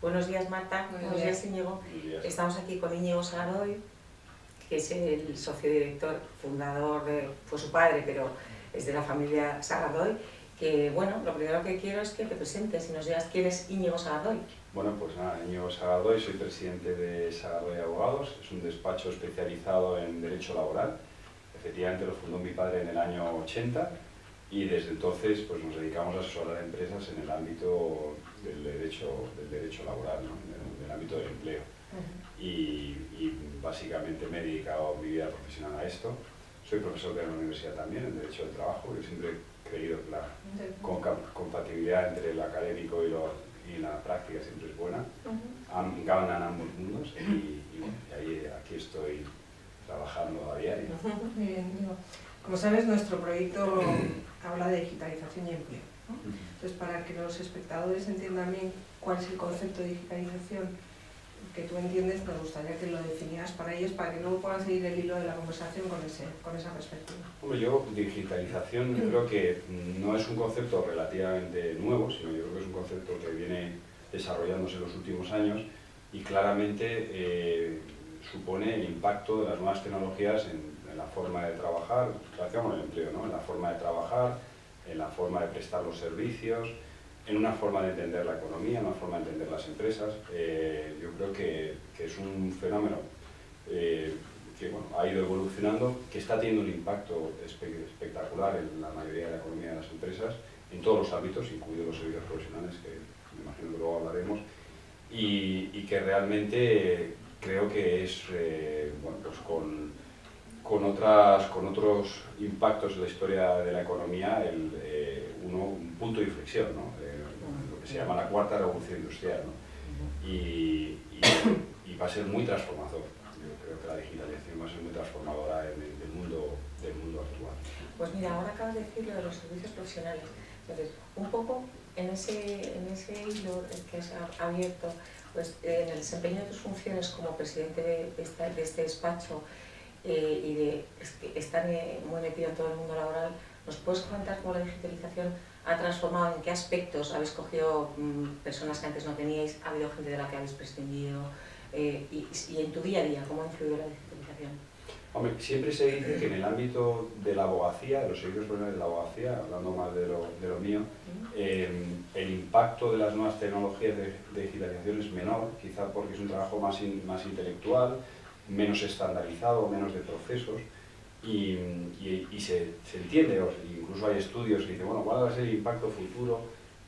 Buenos días, Marta. Buenos días, Íñigo. Buenos días. Estamos aquí con Íñigo Sagadoy, que es el socio director, fundador fue su padre, pero es de la familia Sagadoy. Que bueno, lo primero que quiero es que te presentes y nos digas quién es Íñigo Sagadoy. Bueno, pues nada, Íñigo Sagadoy, soy presidente de Sagadoy Abogados, es un despacho especializado en derecho laboral. Efectivamente lo fundó mi padre en el año 80 y desde entonces pues, nos dedicamos a asesorar a empresas en el ámbito del derecho laboral, ¿no? En el ámbito del empleo. Y básicamente me he dedicado mi vida profesional a esto. Soy profesor de la universidad también, en Derecho del Trabajo, y siempre he creído que la compatibilidad entre el académico y la práctica siempre es buena. Ganan ambos mundos y aquí estoy trabajando a diario. Muy bien, Diego. Como sabes, nuestro proyecto habla de digitalización y empleo, ¿no? Entonces, para que los espectadores entiendan bien cuál es el concepto de digitalización que tú entiendes, me gustaría que lo definieras para ellos, para que luego puedan seguir el hilo de la conversación con esa perspectiva. Bueno, yo, digitalización, creo que no es un concepto relativamente nuevo, sino yo creo que es un concepto que viene desarrollándose en los últimos años y claramente supone el impacto de las nuevas tecnologías en la forma de trabajar, relación con el empleo, ¿no? En la forma de trabajar, en la forma de prestar los servicios, en una forma de entender la economía, en una forma de entender las empresas. Yo creo que es un fenómeno que bueno, ha ido evolucionando, que está teniendo un impacto espectacular en la mayoría de la economía de las empresas, en todos los ámbitos, incluidos los servicios profesionales, que me imagino que luego hablaremos, y que realmente creo que es, bueno, pues con otros impactos en la historia de la economía, un punto de inflexión, ¿no? Lo que se llama la cuarta revolución industrial, ¿no? Y va a ser muy transformador. Yo creo que la digitalización va a ser muy transformadora en el mundo actual. Pues mira, ahora acabas de decir lo de los servicios profesionales. Entonces, un poco en ese hilo que has abierto, pues en el desempeño de tus funciones como presidente de este despacho y de estar muy metido en todo el mundo laboral, ¿nos puedes comentar cómo la digitalización ha transformado, en qué aspectos habéis cogido personas que antes no teníais, ha habido gente de la que habéis prescindido y en tu día a día, cómo ha influido la digitalización? Hombre, siempre se dice que en el ámbito de la abogacía, de los servicios profesionales de la abogacía, hablando más de lo mío, el impacto de las nuevas tecnologías de digitalización es menor, quizá porque es un trabajo más intelectual, menos estandarizado, menos de procesos, y se entiende, incluso hay estudios que dicen, bueno, ¿cuál va a ser el impacto futuro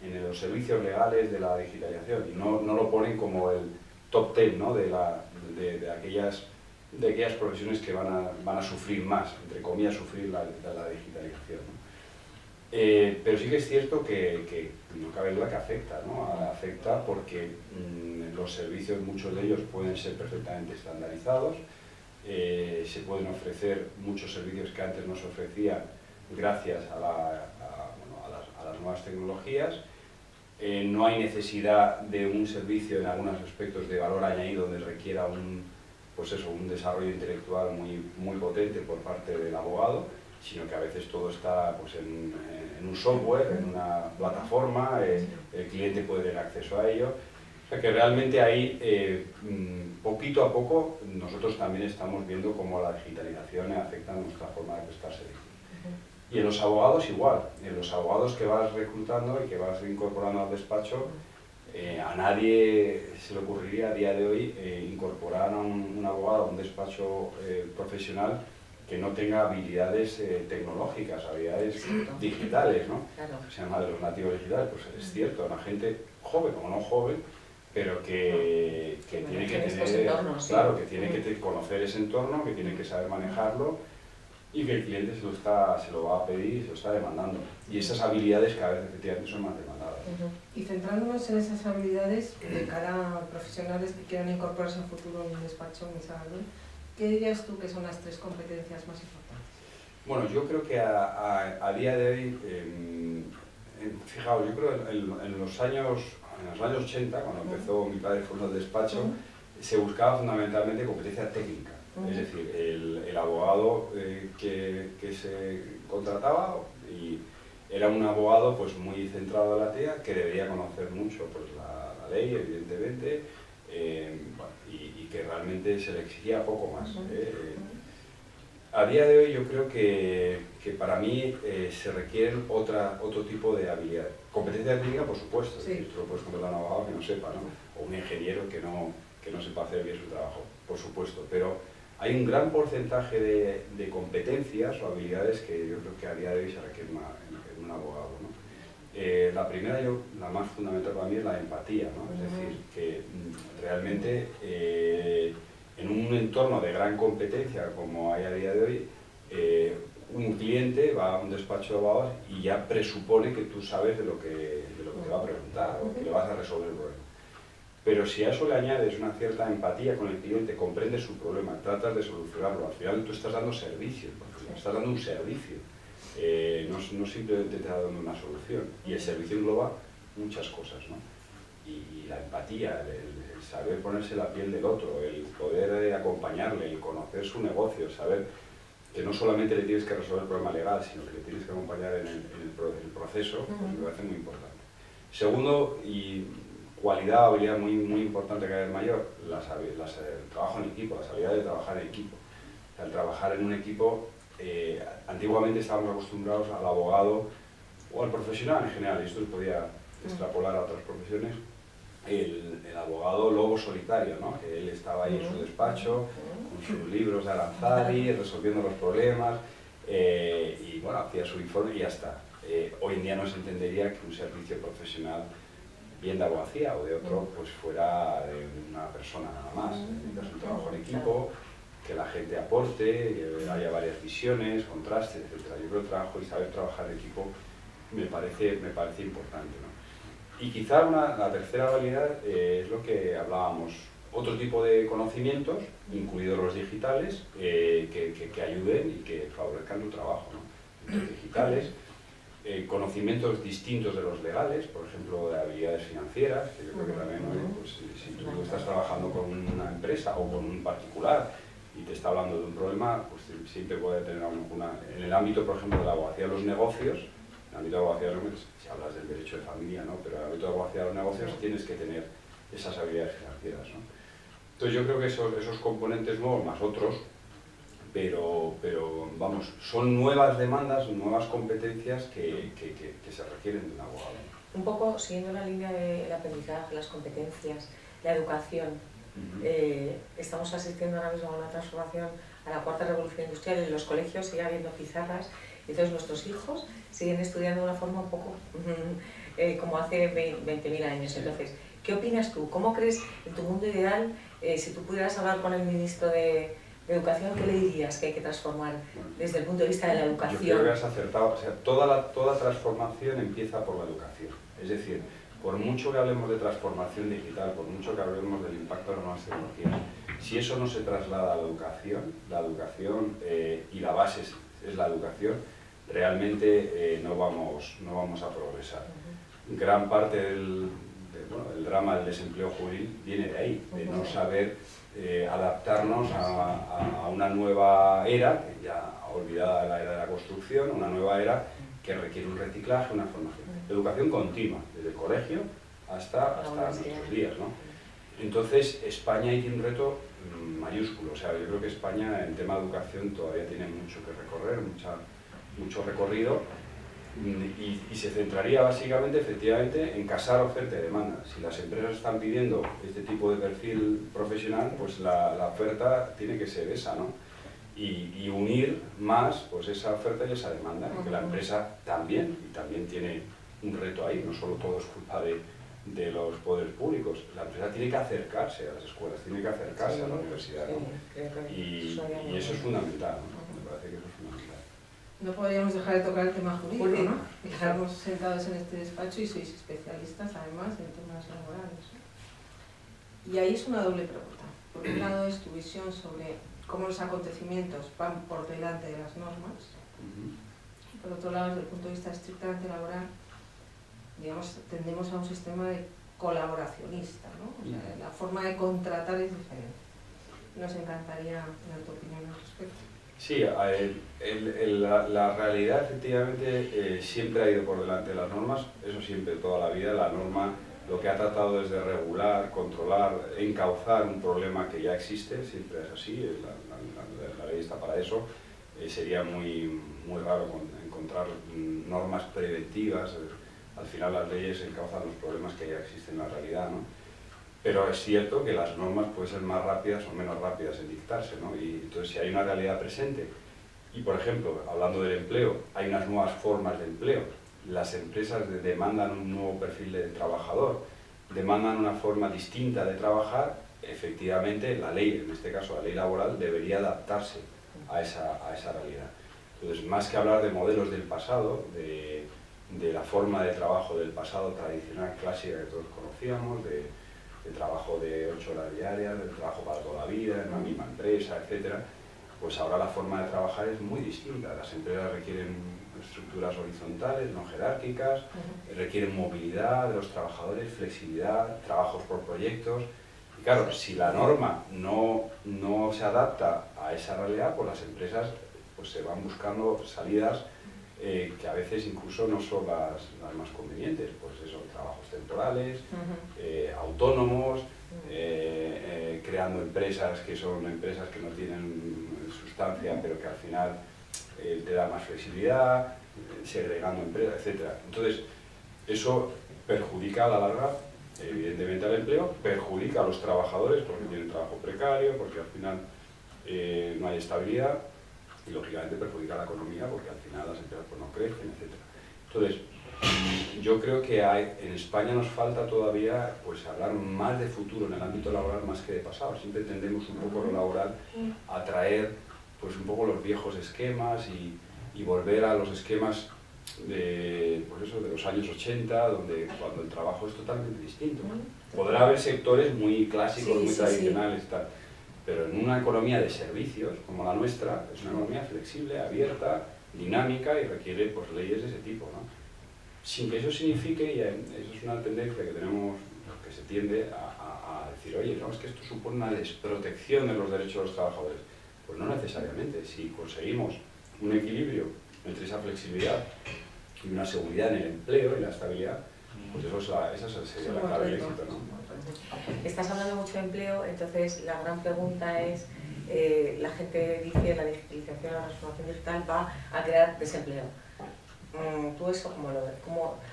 en los servicios legales de la digitalización? Y no lo ponen como el top 10, ¿no? de aquellas profesiones que van a sufrir más, entre comillas, sufrir la digitalización, ¿no? Pero sí que es cierto que no cabe duda que afecta, ¿no? Afecta porque los servicios, muchos de ellos pueden ser perfectamente estandarizados, se pueden ofrecer muchos servicios que antes no se ofrecían gracias a las nuevas tecnologías. No hay necesidad de un servicio en algunos aspectos de valor añadido donde requiera un desarrollo intelectual muy potente por parte del abogado, sino que a veces todo está pues, en un software, en una plataforma, el cliente puede tener acceso a ello. O sea que realmente ahí, poquito a poco, nosotros también estamos viendo cómo la digitalización afecta a nuestra forma de prestar servicios. Y en los abogados igual, en los abogados que vas reclutando y que vas incorporando al despacho, a nadie se le ocurriría a día de hoy incorporar a un abogado a un despacho profesional que no tenga habilidades tecnológicas, habilidades digitales, ¿no? Claro. Se llama de los nativos digitales, pues es cierto, una gente joven o no joven, pero que tiene que tener, entornos, claro, sí. que tiene que conocer ese entorno, que tiene que saber manejarlo y que el cliente se lo va a pedir y se lo está demandando. Y esas habilidades cada vez efectivamente son más demandadas. Y centrándonos en esas habilidades de cara a profesionales que quieran incorporarse en futuro en un despacho, en Sagadoy, ¿qué dirías tú que son las 3 competencias más importantes? Bueno, yo creo que a día de hoy, fijaos, yo creo que en los años 80, cuando empezó mi padre fundando el despacho, se buscaba fundamentalmente competencia técnica. Es decir, el abogado que se contrataba y era un abogado pues, muy centrado en la TEA, que debería conocer mucho pues, la ley, evidentemente, bueno, y que realmente se le exigía poco más. A día de hoy yo creo que para mí se requieren otro tipo de habilidades. Competencia técnica, por supuesto, sí. esto lo puedes contratar a un abogado que no sepa, ¿no? O un ingeniero que no sepa hacer bien su trabajo, por supuesto, pero hay un gran porcentaje de competencias o habilidades que yo creo que a día de hoy se requieren en un abogado, ¿no? La primera, la más fundamental para mí es la empatía, ¿no? Es decir, que realmente en un entorno de gran competencia como hay a día de hoy, un cliente va a un despacho de abogados y ya presupone que tú sabes de lo que te va a preguntar o que le vas a resolver el problema. Pero si a eso le añades una cierta empatía con el cliente, comprendes su problema, tratas de solucionarlo, al final tú estás dando servicio, porque estás dando un servicio, no simplemente te estás dando una solución. Y el servicio engloba muchas cosas, ¿no? Y la empatía, el saber ponerse la piel del otro, el poder acompañarle, el conocer su negocio, saber que no solamente le tienes que resolver el problema legal, sino que le tienes que acompañar en el proceso, pues me parece muy importante. Segundo, y cualidad, habilidad muy importante cada vez mayor, el trabajo en equipo, las habilidades de trabajar en equipo. O sea, el trabajar en un equipo, antiguamente estábamos acostumbrados al abogado o al profesional en general, y esto se podía extrapolar a otras profesiones, el abogado lobo solitario, ¿no? Que él estaba ahí en su despacho, con sus libros de Aranzadi, resolviendo los problemas, y bueno, hacía su informe y ya está. Hoy en día no se entendería que un servicio profesional, bien de abogacía o de otro, pues fuera de una persona nada más. Necesitas un trabajo en equipo, que la gente aporte, que haya varias visiones, contrastes, etc. Yo creo que el trabajo y saber trabajar en equipo me parece importante, ¿no? Y quizá la tercera habilidad es lo que hablábamos, otro tipo de conocimientos, incluidos los digitales, que ayuden y que favorezcan tu trabajo, ¿no? Los digitales, conocimientos distintos de los legales, por ejemplo, de habilidades financieras, que yo creo que también, pues, si tú estás trabajando con una empresa o con un particular y te está hablando de un problema, pues siempre puede tener en el ámbito, por ejemplo, de la abogacía de los negocios, en el ámbito de la abogacía de los negocios, si hablas del derecho de familia, ¿no? Pero en el ámbito de la abogacía de los negocios tienes que tener esas habilidades financieras, ¿no? Entonces yo creo que esos componentes nuevos, más otros, pero vamos, son nuevas demandas, nuevas competencias que se requieren de un abogado. Un poco siguiendo la línea del aprendizaje, las competencias, la educación, estamos asistiendo ahora mismo a una transformación, a la cuarta revolución industrial. En los colegios sigue habiendo pizarras, y entonces nuestros hijos siguen estudiando de una forma un poco como hace 20.000 años. Entonces, ¿qué opinas tú? ¿Cómo crees, en tu mundo ideal, si tú pudieras hablar con el ministro de Educación, qué le dirías que hay que transformar desde el punto de vista de la educación? Yo creo que has acertado. O sea, toda transformación empieza por la educación. Es decir, por mucho que hablemos de transformación digital, por mucho que hablemos del impacto de las nuevas tecnologías, si eso no se traslada a la educación y la base es la educación, realmente no vamos a progresar. Gran parte del drama del desempleo juvenil viene de ahí, de no saber adaptarnos a una nueva era, que ya olvidada la era de la construcción, una nueva era que requiere un reciclaje, una formación. Educación continua, desde el colegio hasta nuestros días, ¿no? Entonces, España ahí tiene un reto mayúsculo. O sea, yo creo que España en tema de educación todavía tiene mucho que recorrer, mucho recorrido, y se centraría básicamente, efectivamente, en casar oferta y demanda. Si las empresas están pidiendo este tipo de perfil profesional, pues la oferta tiene que ser esa, ¿no? Y unir más pues esa oferta y esa demanda, porque la empresa también tiene un reto ahí, no solo todo es culpa de los poderes públicos. La empresa tiene que acercarse a las escuelas, tiene que acercarse a la universidad, ¿no? Y eso es fundamental, ¿no? Me parece que eso es fundamental. No podríamos dejar de tocar el tema jurídico, ¿no? Estamos sentados en este despacho y sois especialistas además en temas laborales, ¿no? Y ahí es una doble pregunta. Por un lado es tu visión sobre cómo los acontecimientos van por delante de las normas, y por otro lado, desde el punto de vista estrictamente laboral, digamos, tendemos a un sistema de colaboracionista, ¿no? O sea, la forma de contratar es diferente. Nos encantaría tener tu opinión al respecto. Sí, la realidad efectivamente siempre ha ido por delante de las normas, eso siempre, toda la vida. La norma lo que ha tratado es de regular, controlar, encauzar un problema que ya existe, siempre es así, la ley está para eso. Sería muy raro encontrar normas preventivas. Al final las leyes encauzan los problemas que ya existen en la realidad, ¿no? Pero es cierto que las normas pueden ser más rápidas o menos rápidas en dictarse, ¿no? Y entonces si hay una realidad presente y, por ejemplo, hablando del empleo, hay unas nuevas formas de empleo, las empresas demandan un nuevo perfil de trabajador, demandan una forma distinta de trabajar, efectivamente la ley, en este caso la ley laboral, debería adaptarse a esa realidad. Entonces, más que hablar de modelos del pasado, de la forma de trabajo del pasado tradicional, clásica que todos conocíamos, de trabajo de 8 horas diarias, de trabajo para toda la vida, en la misma empresa, etc., pues ahora la forma de trabajar es muy distinta. Las empresas requieren estructuras horizontales, no jerárquicas, requieren movilidad de los trabajadores, flexibilidad, trabajos por proyectos. Y claro, si la norma no se adapta a esa realidad, pues las empresas pues se van buscando salidas que a veces incluso no son las más convenientes, pues eso, trabajos temporales, autónomos, creando empresas que son empresas que no tienen sustancia, pero que al final te da más flexibilidad, segregando empresas, etc. Entonces, eso perjudica a la larga, evidentemente, al empleo, perjudica a los trabajadores porque tienen trabajo precario, porque al final no hay estabilidad, y lógicamente perjudica a la economía porque al final las empresas pues, no crecen, etc. Entonces, yo creo que en España nos falta todavía pues, hablar más de futuro en el ámbito laboral más que de pasado. Siempre tendemos un poco lo laboral a traer pues, un poco los viejos esquemas y volver a los esquemas de los años 80, cuando el trabajo es totalmente distinto. Podrá haber sectores muy clásicos, muy tradicionales, tal, pero en una economía de servicios como la nuestra, es una economía flexible, abierta, dinámica y requiere pues, leyes de ese tipo, ¿no? Sin que eso signifique, y eso es una tendencia que tenemos, que se tiende a decir, oye, no, es que esto supone una desprotección de los derechos de los trabajadores. Pues no necesariamente. Si conseguimos un equilibrio entre esa flexibilidad y una seguridad en el empleo y la estabilidad, pues esa sería la clave del éxito, ¿no? Estás hablando mucho de empleo, entonces la gran pregunta es, la gente dice la digitalización, la transformación digital va a crear desempleo. ¿Tú eso cómo lo ves?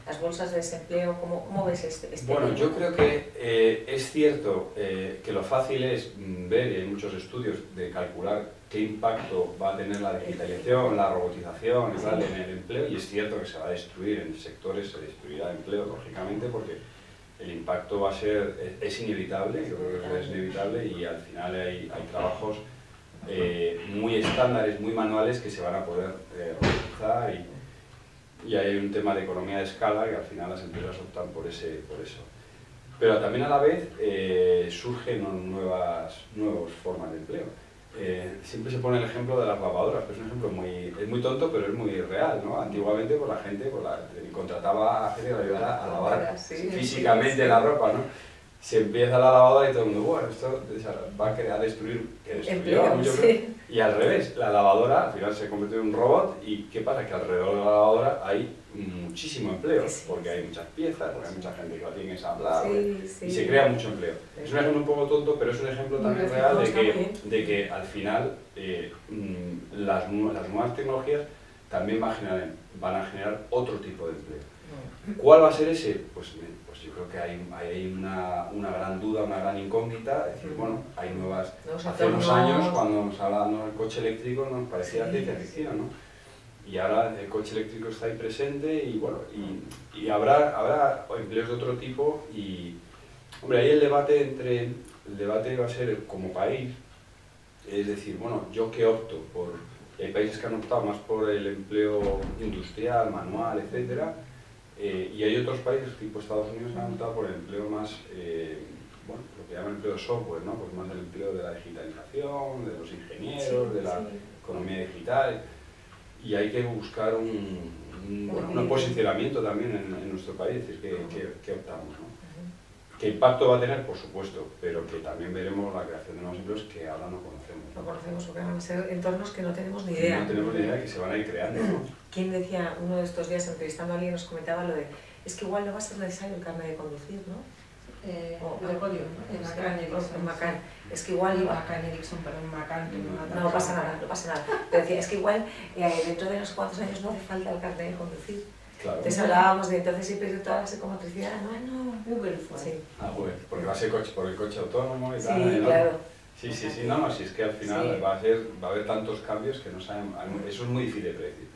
¿Las bolsas de desempleo? ¿Cómo ves este Bueno, tema? yo creo que es cierto que lo fácil es ver, y hay muchos estudios de calcular qué impacto va a tener la digitalización, la robotización y tal en el empleo, y es cierto que se va a destruir, en sectores se destruirá empleo, lógicamente, porque el impacto va a ser, es inevitable, yo creo que es inevitable, y al final hay trabajos muy estándares, muy manuales que se van a poder robotizar y hay un tema de economía de escala que al final las empresas optan por eso. Pero también a la vez surgen nuevas formas de empleo. Siempre se pone el ejemplo de las lavadoras, que es un ejemplo muy tonto, pero es muy real, ¿no? Antiguamente pues, la gente contrataba a gente que le ayudara a lavar físicamente la ropa, ¿no? Se empieza la lavadora y todo el mundo, bueno, esto va a destruir, que destruyó a muchos. Y al revés, la lavadora al final se convirtió en un robot y ¿qué pasa? Que alrededor de la lavadora hay muchísimo empleo, porque hay muchas piezas, porque hay mucha gente que la tiene que ensamblar y se crea mucho empleo. Es un ejemplo un poco tonto, pero es un ejemplo también real de que al final las nuevas tecnologías también van a generar otro tipo de empleo. ¿Cuál va a ser ese? Pues yo creo que hay una gran duda, una gran incógnita. Es decir, bueno, hay hace unos años, cuando nos hablábamos del coche eléctrico, nos parecía ciencia ficción, ¿no? Y ahora el coche eléctrico está ahí presente y bueno, y habrá empleos de otro tipo y, hombre, ahí el debate va a ser como país, es decir, bueno, yo qué opto hay países que han optado más por el empleo industrial, manual, etcétera. Y hay otros países, tipo Estados Unidos, que han optado por el empleo más, lo que llaman empleo de software, ¿no? Pues más el empleo de la digitalización, de los ingenieros, de la economía digital. Y hay que buscar un posicionamiento también en nuestro país, es decir, ¿qué optamos, ¿no? ¿Qué impacto va a tener? Por supuesto, pero que también veremos la creación de nuevos empleos que ahora no conocemos. No conocemos porque van a ser entornos que no tenemos ni idea. No tenemos ni idea que se van a ir creando, ¿no? ¿Quién decía, uno de estos días entrevistando a alguien, nos comentaba lo de es que igual no va a ser necesario el carnet de conducir, ¿no? De código, en Macan Erickson. En Macan. Es que igual... Macan Erickson, pero en Macan... No pasa nada, no pasa nada. Pero decía, es que igual dentro de unos cuantos años no hace falta el carnet de conducir. Claro. Entonces hablábamos de entonces si pierde toda la psicomotricidad, no, Google fue. Sí. Bueno, porque va a ser por el coche autónomo y tal. Sí, ¿no? claro. Sí, no, si es que al final Sí. va a haber tantos cambios que no saben, eso es muy difícil de predecir.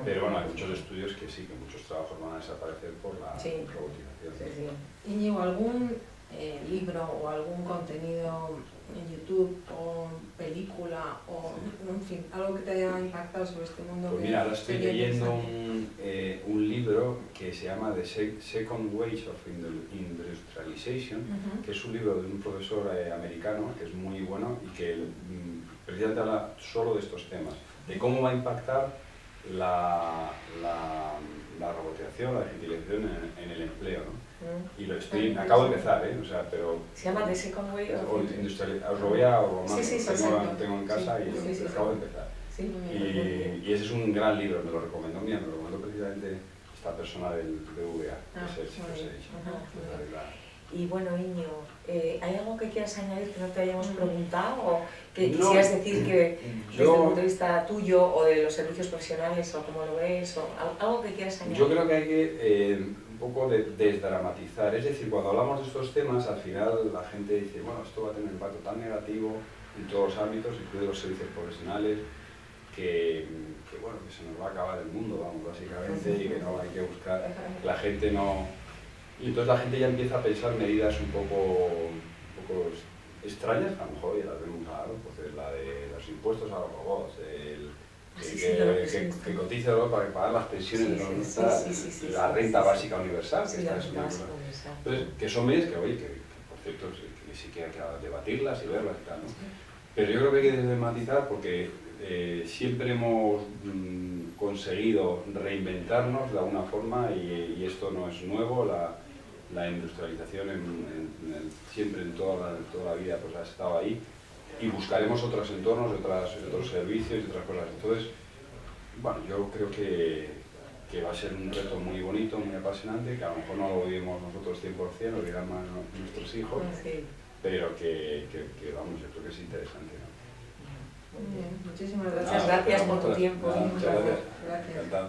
Pero bueno, hay muchos estudios que sí, que muchos trabajos van a desaparecer por la robotización. Sí. Íñigo, ¿algún libro o algún contenido en YouTube o película o, en fin, algo que te haya impactado sobre este mundo? Pues mira, ahora estoy leyendo un libro que se llama The Second Wave of Industrialization, que es un libro de un profesor americano que es muy bueno y que precisamente habla solo de estos temas, de cómo va a impactar la robotización, la digitalización en el empleo, ¿no? Y acabo de empezar, o sea, pero... Se llama The Second Way of Industrial. Os lo voy a mandar, Sí, tengo en casa y acabo de empezar. Sí. Y ese es un gran libro, me lo recomendó precisamente esta persona del BVA, que os he dicho. Y bueno, Íñigo, ¿hay algo que quieras añadir que no te hayamos preguntado o que quisieras decir que desde el punto de vista tuyo o de los servicios profesionales o cómo lo ves o algo que quieras añadir? Yo creo que hay que un poco desdramatizar, es decir, cuando hablamos de estos temas al final la gente dice, bueno, esto va a tener un impacto tan negativo en todos los ámbitos, incluidos los servicios profesionales, que bueno, que se nos va a acabar el mundo, vamos, básicamente, y que no hay que buscar, la gente no... Y entonces la gente ya empieza a pensar medidas un poco extrañas, a lo mejor ya las vemos claro, pues la de los impuestos a los robots, que cotiza para pagar las pensiones de los robots, la renta básica universal, que esta es una cosa. Entonces, que son medidas que, oye, que por cierto, que sí que hay que debatirlas y verlas y tal, ¿no? Pero yo creo que hay que desdramatizar porque siempre hemos conseguido reinventarnos de alguna forma y esto no es nuevo. La industrialización siempre en toda la vida pues ha estado ahí y buscaremos otros entornos, otros servicios y otras cosas. Entonces, bueno, yo creo que va a ser un reto muy bonito, muy apasionante, que a lo mejor no lo vivimos nosotros 100%, lo dirán más nuestros hijos, pero que vamos, yo creo que es interesante, ¿no? Muy bien, muchísimas gracias. Muchas gracias por tu tiempo. Muchas gracias. Gracias. Encantado.